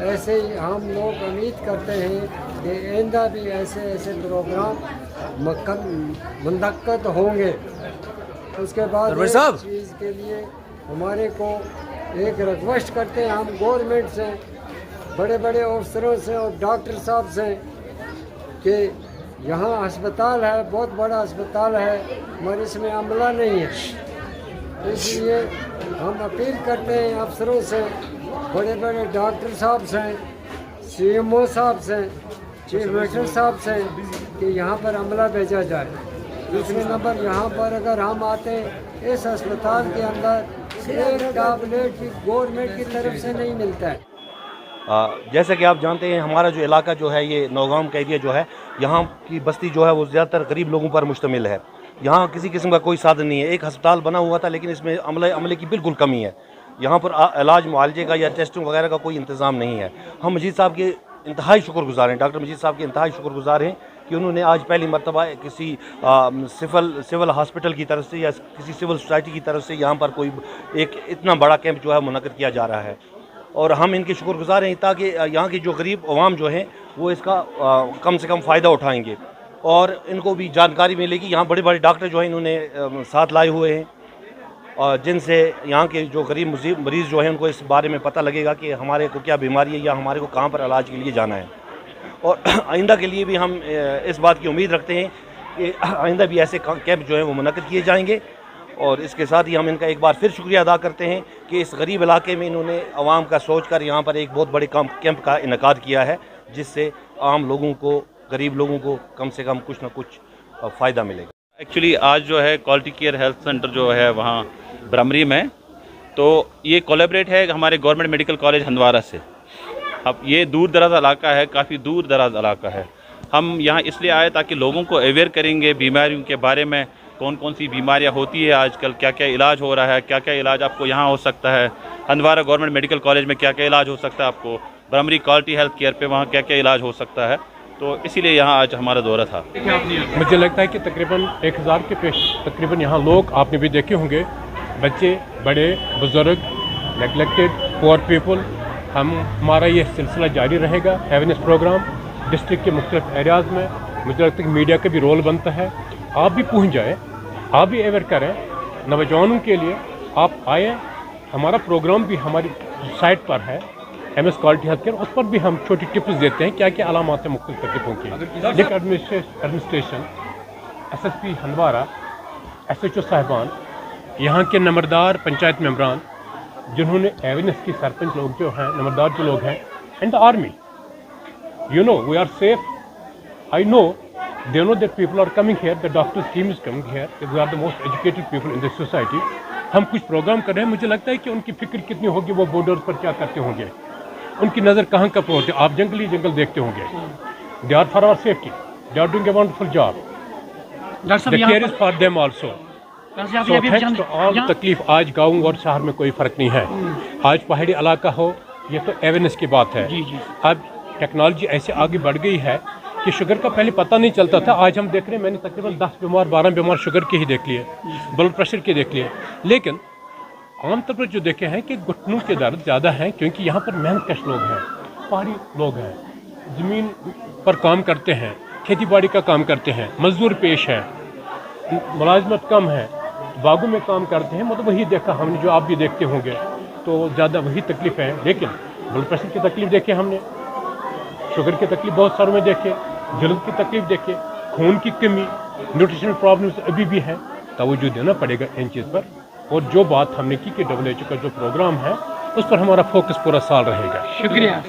ऐसे ही हम लोग उम्मीद करते हैं कि आइंदा भी ऐसे ऐसे प्रोग्राम मुनक्कद होंगे। उसके बाद इस चीज़ के लिए हमारे को एक रिक्वेस्ट करते हैं हम गवर्नमेंट से, बड़े बड़े अफसरों से और डॉक्टर साहब से कि यहाँ अस्पताल है, बहुत बड़ा अस्पताल है, मगर इसमें अमला नहीं है। इसलिए हम अपील करते हैं अफसरों से, बड़े बड़े डॉक्टर साहब से, CMO साहब से, चीफ मिनिस्टर साहब से कि यहाँ पर अमला भेजा जाए। दूसरे नंबर यहाँ पर अगर हम आते इस अस्पताल के अंदर एक टैबलेट भी गवर्नमेंट की तरफ से नहीं मिलता है। जैसा कि आप जानते हैं हमारा जो इलाका जो है ये नौगाम का एरिया जो है, यहाँ की बस्ती जो है वो ज़्यादातर गरीब लोगों पर मुश्तमिल है। यहाँ किसी किस्म का कोई साधन नहीं है। एक अस्पताल बना हुआ था लेकिन इसमें अमले की बिल्कुल कमी है। यहाँ पर इलाज मुआलजे का या टेस्टिंग वगैरह का कोई इंतज़ाम नहीं है। हम मजीद साहब के इंतहाई शुक्रगुजार हैं, डॉक्टर मजीद साहब के इंतहाई शुक्रगुजार हैं कि उन्होंने आज पहली मरतबा किसी सिविल हॉस्पिटल की तरफ से या किसी सिविल सोसाइटी की तरफ से यहाँ पर कोई एक इतना बड़ा कैंप जो है मुनक़्क़िद किया जा रहा है। और हम इनके शुक्रगुजार हैं ताकि यहाँ की जो गरीब अवाम जो हैं वो इसका कम से कम फ़ायदा उठाएंगे और इनको भी जानकारी मिलेगी। यहाँ बड़े बड़े डॉक्टर जो हैं इन्होंने साथ लाए हुए हैं और जिनसे यहाँ के जो गरीब मरीज़ जो हैं उनको इस बारे में पता लगेगा कि हमारे को क्या बीमारी है या हमारे को कहाँ पर इलाज के लिए जाना है। और आइंदा के लिए भी हम इस बात की उम्मीद रखते हैं कि आइंदा भी ऐसे कैंप जो हैं वो मुनक़्क़िद किए जाएंगे। और इसके साथ ही हम इनका एक बार फिर शुक्रिया अदा करते हैं कि इस गरीब इलाके में इन्होंने आवाम का सोच कर यहाँ पर एक बहुत बड़े कैंप का इनेकाद किया है, जिससे आम लोगों को, गरीब लोगों को कम से कम कुछ ना कुछ फ़ायदा मिलेगा। एक्चुअली आज जो है क्वालिटी केयर हेल्थ सेंटर जो है वहाँ ब्रह्मरी में, तो ये कोलैबोरेट है हमारे गवर्नमेंट मेडिकल कॉलेज हंदवारा से। अब ये दूर दराज इलाका है, काफ़ी दूर दराज इलाका है। हम यहाँ इसलिए आए ताकि लोगों को अवेयर करेंगे बीमारियों के बारे में, कौन कौन सी बीमारियाँ होती है आजकल, क्या क्या इलाज हो रहा है, क्या क्या इलाज आपको यहाँ हो सकता है, हंदवारा गवर्नमेंट मेडिकल कॉलेज में क्या क्या इलाज हो सकता है आपको, ब्रह्मरी क्वालिटी हेल्थ केयर पे वहाँ क्या क्या इलाज हो सकता है। तो इसीलिए यहाँ आज हमारा दौरा था। मुझे लगता है कि तकरीबन 1000 के तकरीबन यहाँ लोग आपने भी देखे होंगे, बच्चे, बड़े, बुज़ुर्ग, नेगलेक्टेड, पुअर पीपल। हमारा ये सिलसिला जारी रहेगा, अवेयरनेस प्रोग्राम डिस्ट्रिक्ट के मुख्तलिफ एरियाज़ में। मुझे लगता है कि मीडिया का भी रोल बनता है, आप भी पहुँच जाएँ, आप भी अवेयर करें नौजवानों के लिए। आप आए, हमारा प्रोग्राम भी हमारी साइट पर है MS क्वालिटी हेल्थ केयर, उस पर भी हम छोटी टिप्स देते हैं क्या क्या अलामत है मुख्तलिफ तकलीफों की। District administration, SSP Handwara, SHO साहिबान, यहाँ के नंबरदार पंचायत मेम्बरान जिन्होंने अवेयरनेस की, सरपंच लोग जो हैं, नंबरदार जो लोग हैं, and the army, you know we are safe. I know they know that people are coming here, the doctor's team is coming here, we are the most educated people in this society. हम कुछ programme कर रहे हैं, मुझे लगता है कि उनकी फिक्र कितनी होगी, वो बॉर्डर पर क्या करते होंगे, उनकी नज़र कहाँ कहाँ पर होती है। आप जंगल देखते होंगे, they are for our safety, they are doing a wonderful job, the care is for them also. So thanks to all। तकलीफ आज गाँव और शहर में कोई फ़र्क नहीं है, आज पहाड़ी इलाका हो, ये तो अवेयरनेस की बात है। अब टेक्नोलॉजी ऐसे आगे बढ़ गई है कि शुगर का पहले पता नहीं चलता था, आज हम देख रहे हैं, मैंने तकरीबन 10 बीमार 12 बीमार शुगर के ही देख लिए, ब्लड प्रेशर के देख लिए। लेकिन आमतौर पर जो देखे हैं कि घुटनों के दर्द ज़्यादा हैं, क्योंकि यहाँ पर मेहनत कश लोग हैं, पहाड़ी लोग हैं, ज़मीन पर काम करते हैं, खेती बाड़ी का काम करते हैं, मजदूर पेश है, मुलाजमत कम है, बागों में काम करते हैं। मतलब वही देखा हमने जो आप भी देखते होंगे, तो ज़्यादा वही तकलीफ है। लेकिन ब्लड प्रेशर की तकलीफ देखी हमने, शुगर की तकलीफ बहुत सारों में देखे, जल्द की तकलीफ देखे, खून की कमी, न्यूट्रिशनल प्रॉब्लम्स अभी भी हैं। तवज्जो देना पड़ेगा इन चीज़ पर। और जो बात हमने की कि WHO का जो प्रोग्राम है उस पर हमारा फोकस पूरा साल रहेगा। शुक्रिया।